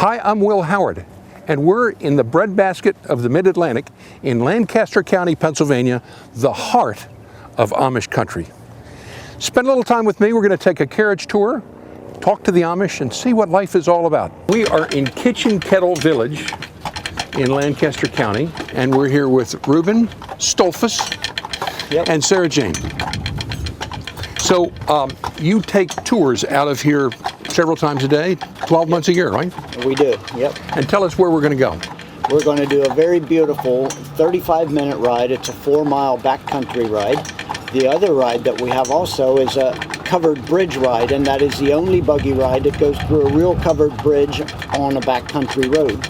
Hi, I'm Will Howard, and we're in the breadbasket of the Mid-Atlantic in Lancaster County, Pennsylvania, the heart of Amish Country. Spend a little time with me. We're going to take a carriage tour, talk to the Amish, and see what life is all about. We are in Kitchen Kettle Village in Lancaster County, and we're here with Reuben, Stolfus, and Sarah Jane. So you take tours out of here several times a day, 12 months a year, right? We do, yep. And tell us where we're going to go. We're going to do a very beautiful 35-minute ride. It's a 4-mile backcountry ride. The other ride that we have also is a covered bridge ride, and that is the only buggy ride that goes through a real covered bridge on a backcountry road.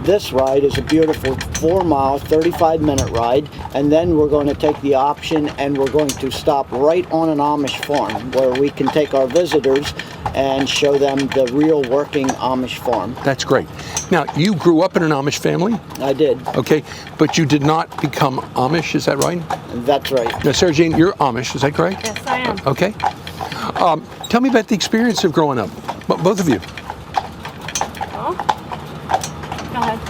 This ride is a beautiful 4-mile, 35-minute ride, and then we're going to take the option and we're going to stop right on an Amish farm where we can take our visitors and show them the real working Amish farm. That's great. Now, you grew up in an Amish family? I did. Okay, but you did not become Amish, is that right? That's right. Now, Sarah Jane, you're Amish, is that correct? Yes, I am. Okay. Tell me about the experience of growing up, both of you. Oh, go ahead.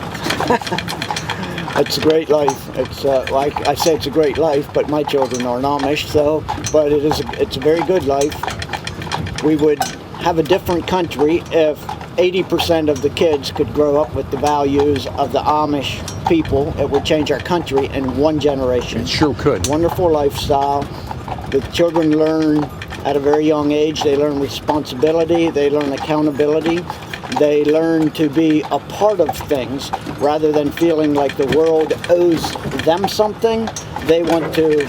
It's a great life. It's like I say, it's a great life, but my children aren't Amish, but it's a very good life. We would have a different country if 80% of the kids could grow up with the values of the Amish people. It would change our country in one generation. It sure could. Wonderful lifestyle. The children learn at a very young age. They learn responsibility. They learn accountability. They learn to be a part of things rather than feeling like the world owes them something. They want to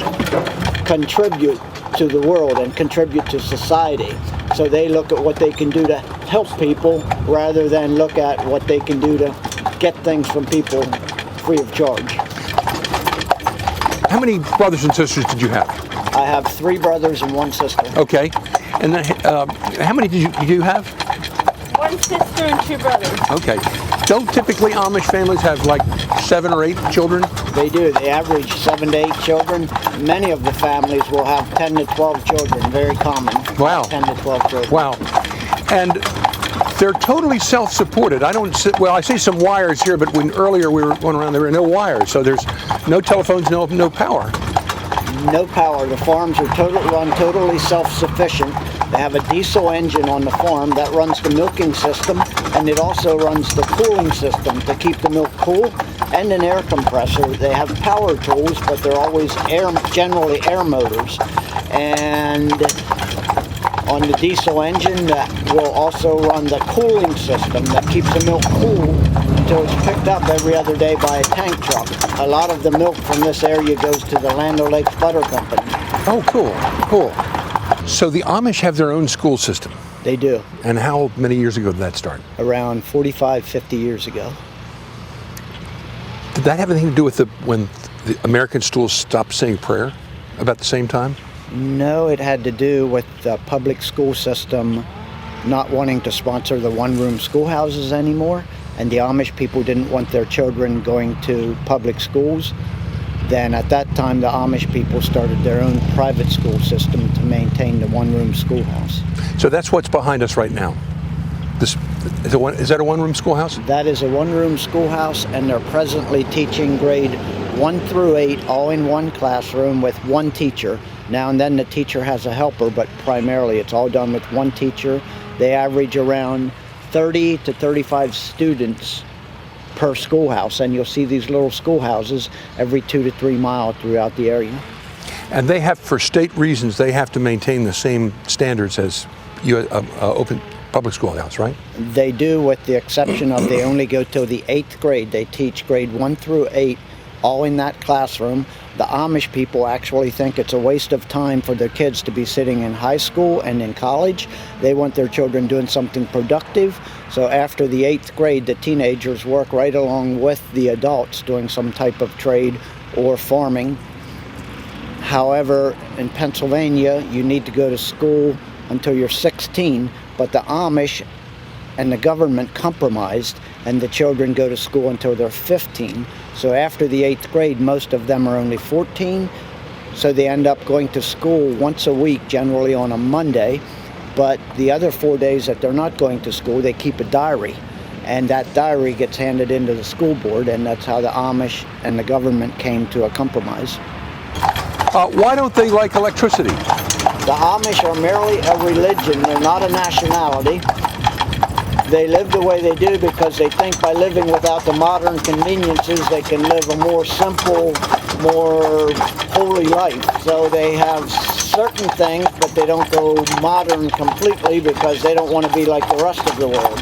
contribute to the world and contribute to society. So they look at what they can do to help people rather than look at what they can do to get things from people free of charge. How many brothers and sisters did you have? I have 3 brothers and 1 sister. Okay. And then, how many did you have? 1 sister and 2 brothers. Okay. Don't typically Amish families have like 7 or 8 children? They do. They average 7 to 8 children. Many of the families will have 10 to 12 children. Very common. Wow. 10 to 12 children. Wow. And they're totally self-supported. I see some wires here, but when earlier we were going around, there were no wires. So there's no telephones, no power. No power. The farms are run totally self-sufficient. They have a diesel engine on the farm that runs the milking system, and it also runs the cooling system to keep the milk cool, and an air compressor. They have power tools, but they're always generally air motors. And on the diesel engine that will also run the cooling system that keeps the milk cool until it's picked up every other day by a tank truck. A lot of the milk from this area goes to the Land O'Lakes Butter Company. Oh, cool. So the Amish have their own school system? They do. And how many years ago did that start? Around 45, 50 years ago. Did that have anything to do with when the American schools stopped saying prayer about the same time? No, it had to do with the public school system not wanting to sponsor the one-room schoolhouses anymore, and the Amish people didn't want their children going to public schools. Then at that time, the Amish people started their own private school system to maintain the one-room schoolhouse. So that's what's behind us right now. Is that a one-room schoolhouse? That is a one-room schoolhouse, and they're presently teaching grade 1 through 8 all in one classroom with one teacher. Now and then the teacher has a helper, but primarily it's all done with one teacher. They average around 30 to 35 students per schoolhouse, and you'll see these little schoolhouses every 2 to 3 miles throughout the area. And they have, for state reasons, they have to maintain the same standards as open public schoolhouse, right? They do, with the exception of they only go till the 8th grade. They teach grade 1 through 8 all in that classroom. The Amish people actually think it's a waste of time for their kids to be sitting in high school and in college. They want their children doing something productive. So after the 8th grade, the teenagers work right along with the adults doing some type of trade or farming. However, in Pennsylvania, you need to go to school until you're 16, but the Amish and the government compromised, and the children go to school until they're 15. So after the 8th grade, most of them are only 14, so they end up going to school once a week, generally on a Monday, but the other 4 days that they're not going to school, they keep a diary. and that diary gets handed into the school board, and that's how the Amish and the government came to a compromise. Why don't they like electricity? The Amish are merely a religion. They're not a nationality. They live the way they do because they think by living without the modern conveniences, they can live a more simple, more holy life. So they have certain things, but they don't go modern completely because they don't want to be like the rest of the world.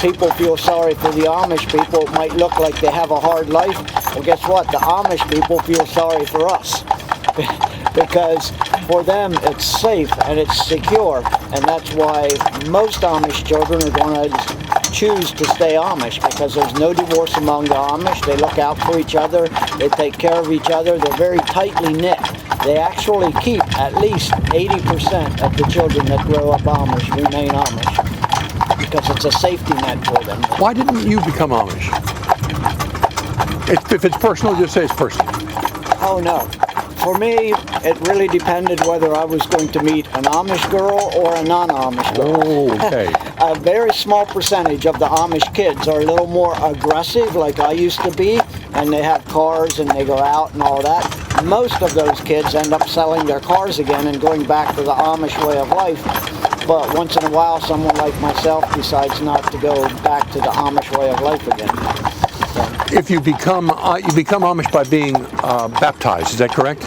People feel sorry for the Amish people. It might look like they have a hard life. Well, guess what? The Amish people feel sorry for us. Because for them it's safe and it's secure, and that's why most Amish children are going to choose to stay Amish, because there's no divorce among the Amish. They look out for each other, they take care of each other, they're very tightly knit. They actually keep at least 80% of the children that grow up Amish remain Amish, because it's a safety net for them. Why didn't you become Amish? If it's personal, just say it's personal. Oh no. For me, it really depended whether I was going to meet an Amish girl or a non-Amish girl. Oh, okay. A very small percentage of the Amish kids are a little more aggressive, like I used to be, and they have cars and they go out and all that. Most of those kids end up selling their cars again and going back to the Amish way of life. But once in a while, someone like myself decides not to go back to the Amish way of life again. If you become Amish by being baptized, is that correct?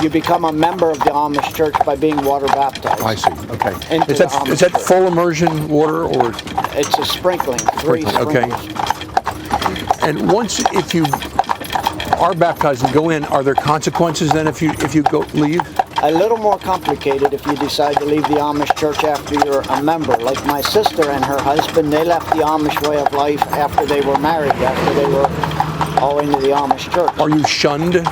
You become a member of the Amish church by being water baptized. I see. Okay. Into Is the that Amish church. full immersion water or? It's a sprinkling, 3 Okay. sprinklers. And once, if you are baptized and go in, are there consequences then if you leave? A little more complicated if you decide to leave the Amish church after you're a member. Like my sister and her husband, they left the Amish way of life after they were married, after they were all into the Amish church. Are you shunned?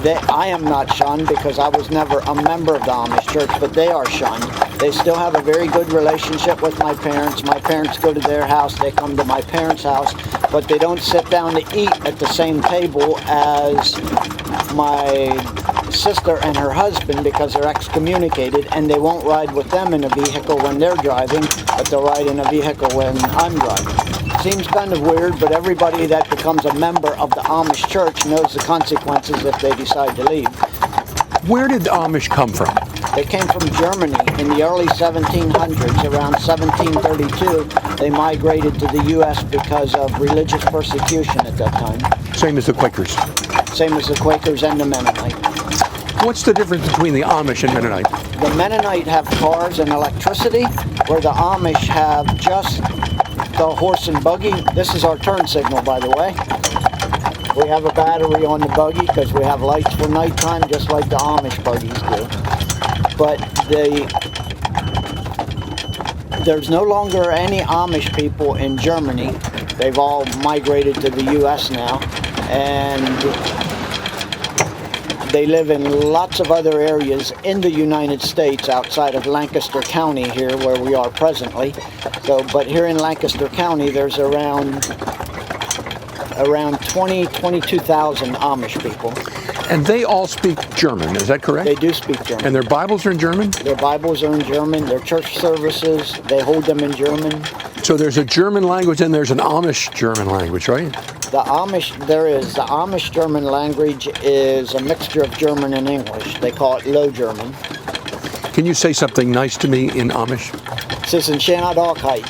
I am not shunned because I was never a member of the Amish church, but they are shunned. They still have a very good relationship with my parents. My parents go to their house, they come to my parents' house, but they don't sit down to eat at the same table as my sister and her husband because they're excommunicated, and they won't ride with them in a vehicle when they're driving, but they'll ride in a vehicle when I'm driving. Seems kind of weird, but everybody that becomes a member of the Amish church knows the consequences if they decide to leave. Where did the Amish come from? They came from Germany in the early 1700s. Around 1732, they migrated to the U.S. because of religious persecution at that time. Same as the Quakers. Same as the Quakers and the Mennonite. What's the difference between the Amish and Mennonite? The Mennonite have cars and electricity, where the Amish have just the horse and buggy. This is our turn signal, by the way. We have a battery on the buggy because we have lights for nighttime, just like the Amish buggies do. But there's no longer any Amish people in Germany. They've all migrated to the U.S. now, and they live in lots of other areas in the United States outside of Lancaster County here where we are presently. So, but here in Lancaster County there's around 22,000 Amish people. And they all speak German, is that correct? They do speak German. And their Bibles are in German? Their Bibles are in German. Their church services, they hold them in German. So there's a German language and there's an Amish German language, right? The Amish German language is a mixture of German and English. They call it Low German. Can you say something nice to me in Amish? Es ist ein schöner Tag heute.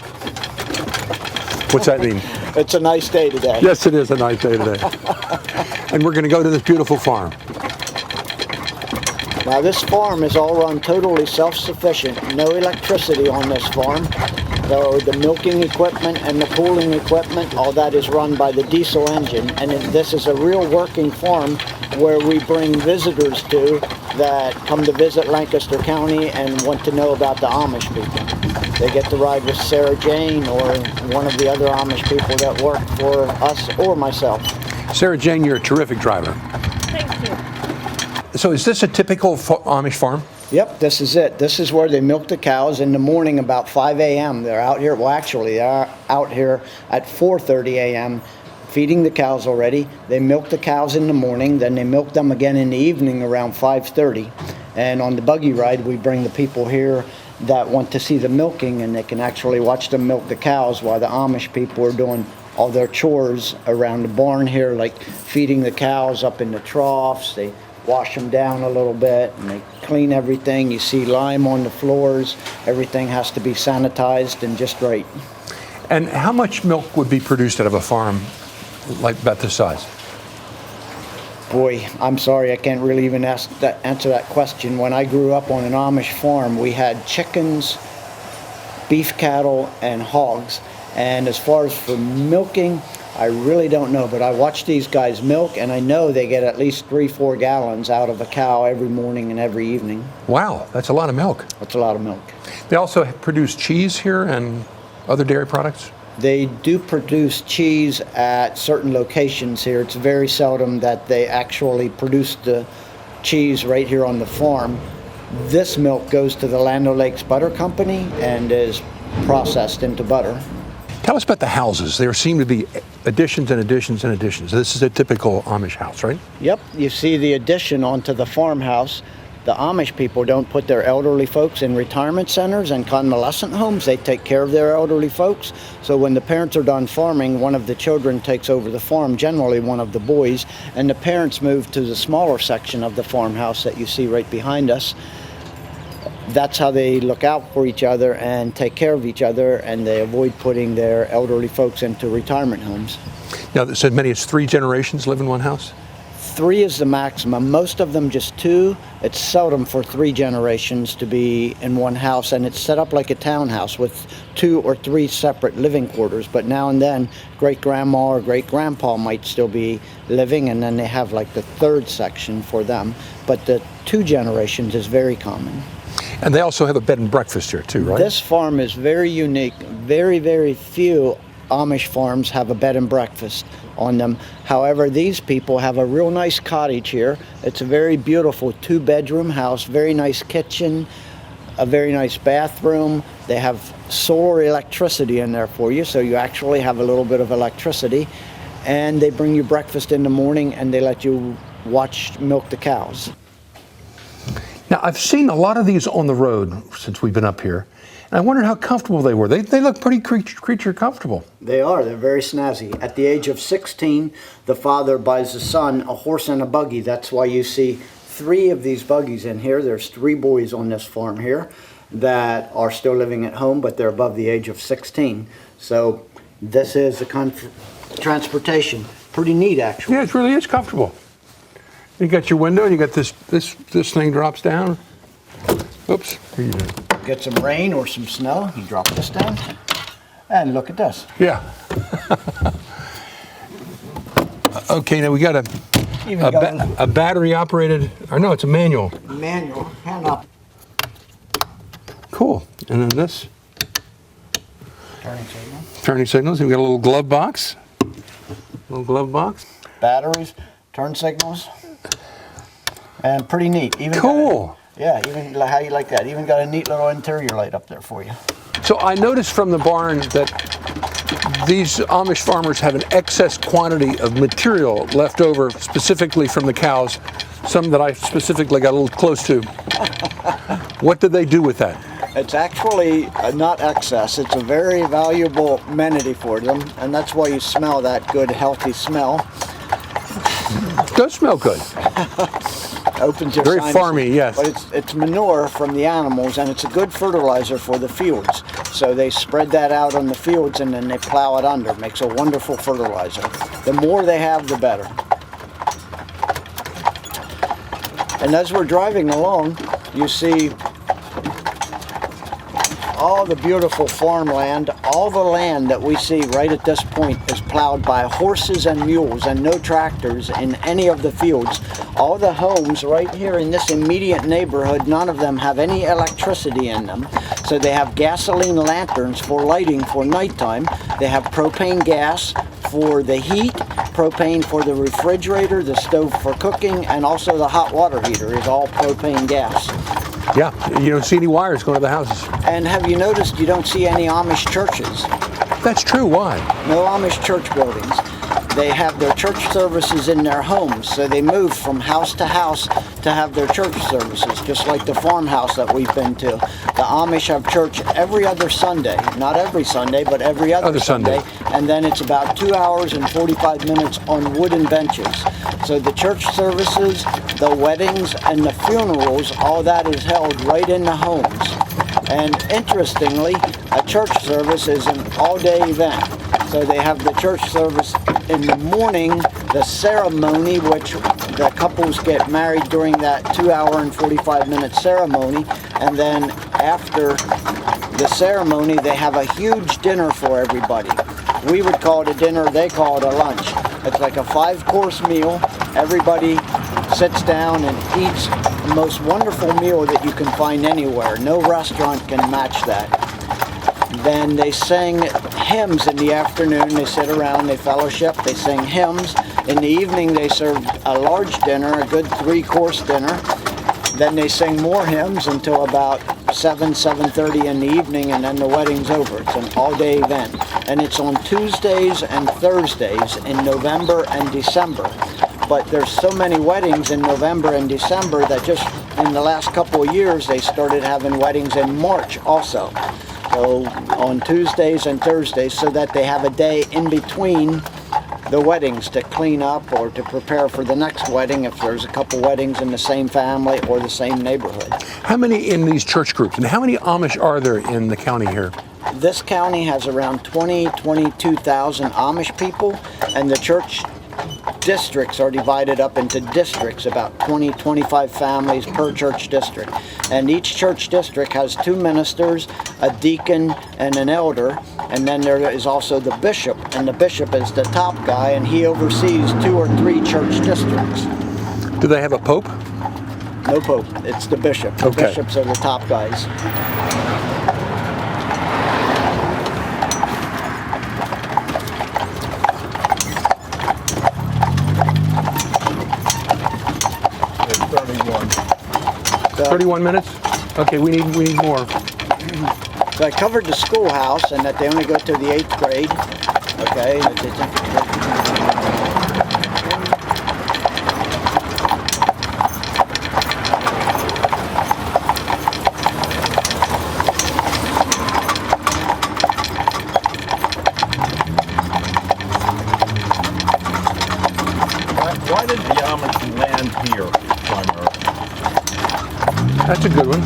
What's that mean? It's a nice day today. Yes, it is a nice day today. And we're going to go to this beautiful farm. Now this farm is all run totally self-sufficient. No electricity on this farm. So the milking equipment and the cooling equipment, all that is run by the diesel engine. And this is a real working farm where we bring visitors to that come to visit Lancaster County and want to know about the Amish people. They get to ride with Sarah Jane or one of the other Amish people that work for us or myself. Sarah Jane, you're a terrific driver. Thank you. So is this a typical Amish farm? Yep, this is it. This is where they milk the cows in the morning about 5 a.m. They're out here, well actually they're out here at 4:30 a.m. feeding the cows already. They milk the cows in the morning, then they milk them again in the evening around 5:30. And on the buggy ride we bring the people here that want to see the milking, and they can actually watch them milk the cows while the Amish people are doing all their chores around the barn here, like feeding the cows up in the troughs. They wash them down a little bit and they clean everything. You see lime on the floors. Everything has to be sanitized and just right. And how much milk would be produced out of a farm like about this size? Boy, I'm sorry, I can't really even answer that question. When I grew up on an Amish farm, we had chickens, beef cattle, and hogs. And as far as for milking, I really don't know, but I watch these guys milk, and I know they get at least 3-4 gallons out of a cow every morning and every evening. Wow, that's a lot of milk. That's a lot of milk. They also produce cheese here and other dairy products? They do produce cheese at certain locations here. It's very seldom that they actually produce the cheese right here on the farm. This milk goes to the Land O'Lakes Butter Company and is processed into butter. Tell us about the houses. There seem to be additions and additions and additions. This is a typical Amish house, right? Yep, you see the addition onto the farmhouse. The Amish people don't put their elderly folks in retirement centers and convalescent homes. They take care of their elderly folks. So when the parents are done farming, one of the children takes over the farm, generally one of the boys, and the parents move to the smaller section of the farmhouse that you see right behind us. That's how they look out for each other and take care of each other, and they avoid putting their elderly folks into retirement homes. Now, so many as 3 generations live in one house? 3 is the maximum. Most of them just 2. It's seldom for 3 generations to be in one house, and it's set up like a townhouse with 2 or 3 separate living quarters. But now and then, great-grandma or great-grandpa might still be living, and then they have like the 3rd section for them. But the 2 generations is very common. And they also have a bed and breakfast here too, right? This farm is very unique. Very, very few Amish farms have a bed and breakfast on them. However, these people have a real nice cottage here. It's a very beautiful 2-bedroom house, very nice kitchen, a very nice bathroom. They have solar electricity in there for you, so you actually have a little bit of electricity. And they bring you breakfast in the morning, and they let you milk the cows. Now, I've seen a lot of these on the road since we've been up here, and I wondered how comfortable they were. They look pretty creature comfortable. They are. They're very snazzy. At the age of 16, the father buys the son a horse and a buggy. That's why you see 3 of these buggies in here. There's 3 boys on this farm here that are still living at home, but they're above the age of 16. So this is the transportation. Pretty neat, actually. Yeah, it really is comfortable. You got your window, and you got this thing drops down. Oops, here you go. Get some rain or some snow, you drop this down, and look at this. Yeah. Okay, now we got a battery operated, or no, it's a manual. Manual, hand up. Cool. And then this. Turning signal. Turning signals. We got a little glove box. Batteries, turn signals. And pretty neat. Even cool. Even how you like that. Even got a neat little interior light up there for you. So I noticed from the barn that these Amish farmers have an excess quantity of material left over specifically from the cows, some that I specifically got a little close to. What did they do with that? It's actually not excess. It's a very valuable amenity for them, and that's why you smell that good, healthy smell. It does smell good. Opens your very sinuses. Farmy, yes. But it's manure from the animals, and it's a good fertilizer for the fields. So they spread that out on the fields, and then they plow it under. It makes a wonderful fertilizer. The more they have, the better. And as we're driving along, you see all the beautiful farmland. All the land that we see right at this point is plowed by horses and mules and no tractors in any of the fields. All the homes right here in this immediate neighborhood, none of them have any electricity in them. So they have gasoline lanterns for lighting for nighttime. They have propane gas for the heat, propane for the refrigerator, the stove for cooking, and also the hot water heater is all propane gas. Yeah, you don't see any wires going to the houses. And have you noticed you don't see any Amish churches? That's true. Why? No Amish church buildings. They have their church services in their homes, so they move from house to house to have their church services, just like the farmhouse that we've been to. The Amish have church every other Sunday, not every Sunday, but every other Sunday. And then it's about 2 hours and 45 minutes on wooden benches. So the church services, the weddings, and the funerals, all that is held right in the homes. And interestingly, a church service is an all-day event. So they have the church service in the morning, the ceremony, which the couples get married during that 2 hour and 45 minute ceremony. And then after the ceremony, they have a huge dinner for everybody. We would call it a dinner, they call it a lunch. It's like a 5-course meal. Everybody sits down and eats the most wonderful meal that you can find anywhere. No restaurant can match that. Then they sing hymns in the afternoon. They sit around, they fellowship, they sing hymns. In the evening, they serve a large dinner, a good 3-course dinner. Then they sing more hymns until about 7:30 in the evening, and then the wedding's over. It's an all-day event. And it's on Tuesdays and Thursdays in November and December. But there's so many weddings in November and December that just in the last couple of years, they started having weddings in March also. So on Tuesdays and Thursdays, so that they have a day in between the weddings to clean up or to prepare for the next wedding if there's a couple weddings in the same family or the same neighborhood. How many in these church groups, and how many Amish are there in the county here? This county has around 22,000 Amish people, and the church districts are divided up into districts, about 25 families per church district. And each church district has 2 ministers, a deacon, and an elder. And then there is also the bishop, and the bishop is the top guy, and he oversees 2 or 3 church districts. Do they have a pope? No pope, it's the bishop. The bishops are the top guys. So, 31 minutes? Okay, we need more. So I covered the schoolhouse and that they only go to the 8th grade. Okay. Why did the Amish land here primarily? That's a good one.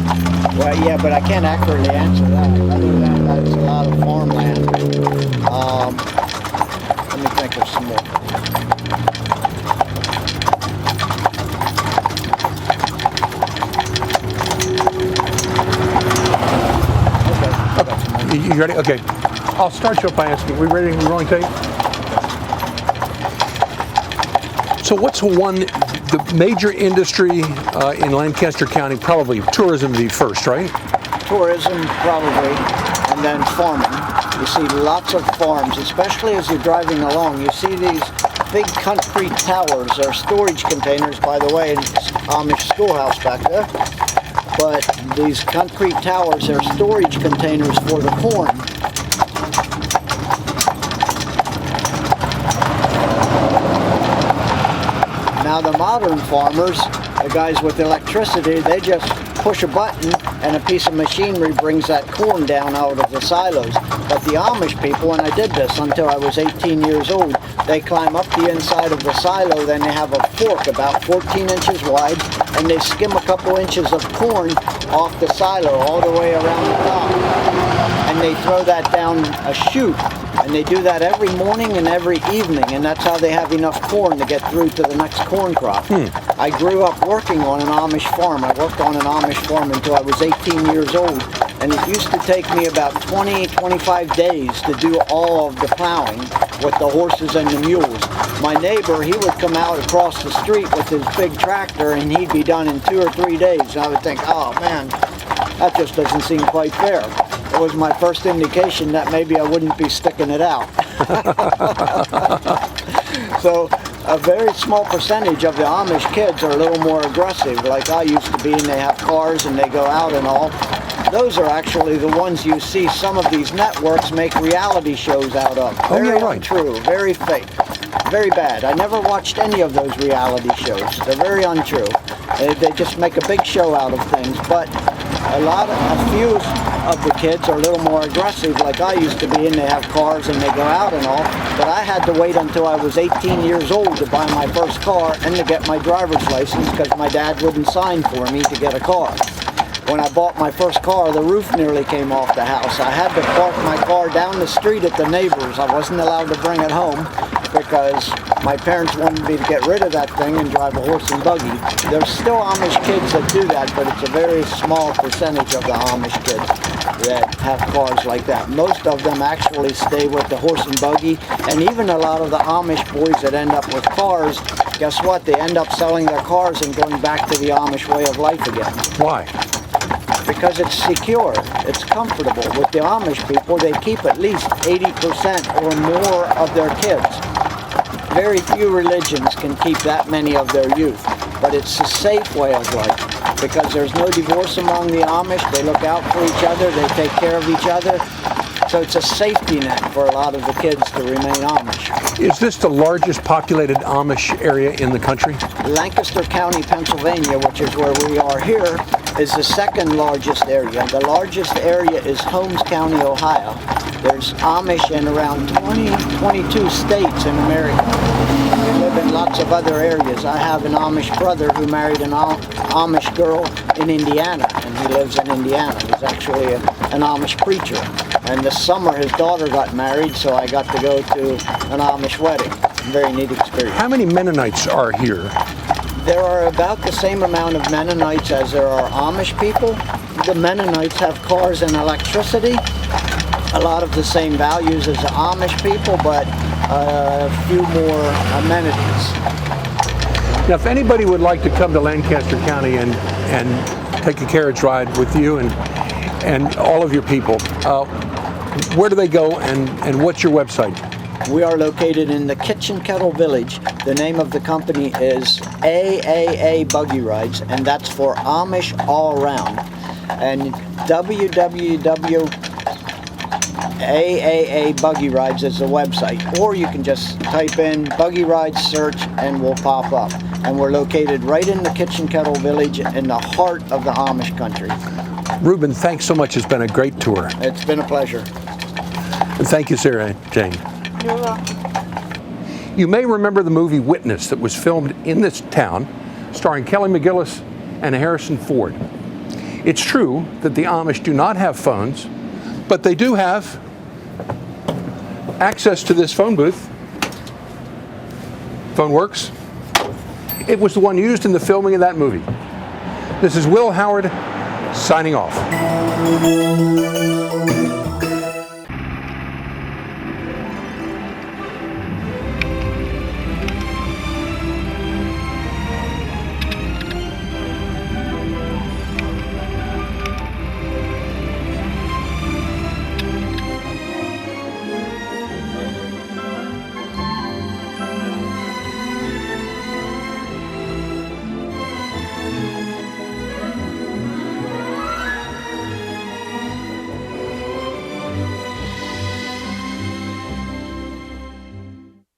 Well, yeah, but I can't accurately answer that. Other than that, it's a lot of farmland. Let me think of some more. Okay. You ready? Okay. I'll start you up by asking, we ready? We rolling tape? So what's the major industry in Lancaster County? Probably tourism would be first, right? Tourism, probably, and then farming. You see lots of farms, especially as you're driving along. You see these big concrete towers. They're storage containers, by the way, in this Amish schoolhouse back there. But these concrete towers are storage containers for the corn. Now the modern farmers, the guys with electricity, they just push a button and a piece of machinery brings that corn down out of the silos. But the Amish people, and I did this until I was 18 years old, they climb up the inside of the silo, then they have a fork about 14 inches wide, and they skim a couple inches of corn off the silo all the way around the top. And they throw that down a chute. And they do that every morning and every evening, and that's how they have enough corn to get through to the next corn crop. I grew up working on an Amish farm. I worked on an Amish farm until I was 18 years old, and it used to take me about 20-25 days to do all of the plowing with the horses and the mules. My neighbor, he would come out across the street with his big tractor, and he'd be done in 2 or 3 days. And I would think, oh man, that just doesn't seem quite fair. It was my first indication that maybe I wouldn't be sticking it out. So a very small percentage of the Amish kids are a little more aggressive, like I used to be, and they have cars and they go out and all. Those are actually the ones you see some of these networks make reality shows out of. Very untrue, very fake, very bad. I never watched any of those reality shows. They're very untrue. They just make a big show out of things. But a few of the kids are a little more aggressive, like I used to be, and they have cars and they go out and all. But I had to wait until I was 18 years old to buy my first car and to get my driver's license because my dad wouldn't sign for me to get a car. When I bought my first car, the roof nearly came off the house. I had to park my car down the street at the neighbor's. I wasn't allowed to bring it home because my parents wanted me to get rid of that thing and drive a horse and buggy. There's still Amish kids that do that, but it's a very small percentage of the Amish kids that have cars like that. Most of them actually stay with the horse and buggy, and even a lot of the Amish boys that end up with cars, guess what? They end up selling their cars and going back to the Amish way of life again. Why? Because it's secure, it's comfortable. With the Amish people, they keep at least 80% or more of their kids. Very few religions can keep that many of their youth, but it's a safe way of life because there's no divorce among the Amish. They look out for each other, they take care of each other. So it's a safety net for a lot of the kids to remain Amish. Is this the largest populated Amish area in the country? Lancaster County, Pennsylvania, which is where we are here, is the second largest area. The largest area is Holmes County, Ohio. There's Amish in around 22 states in America. They live in lots of other areas. I have an Amish brother who married an Amish girl in Indiana, and he lives in Indiana. He's actually an Amish preacher. And this summer his daughter got married, so I got to go to an Amish wedding. Very neat experience. How many Mennonites are here? There are about the same amount of Mennonites as there are Amish people. The Mennonites have cars and electricity, a lot of the same values as the Amish people, but a few more amenities. Now, if anybody would like to come to Lancaster County and take a carriage ride with you and all of your people, where do they go and what's your website? We are located in the Kitchen Kettle Village. The name of the company is AAA Buggy Rides, and that's for Amish all around. And www.AAA Buggy Rides is the website, or you can just type in Buggy Rides search and we'll pop up. And we're located right in the Kitchen Kettle Village in the heart of the Amish country. Reuben, thanks so much. It's been a great tour. It's been a pleasure. And thank you, Sarah Jane. You're welcome. You may remember the movie Witness that was filmed in this town, starring Kelly McGillis and Harrison Ford. It's true that the Amish do not have phones, but they do have access to this phone booth. Phone works. It was the one used in the filming of that movie. This is Will Howard signing off.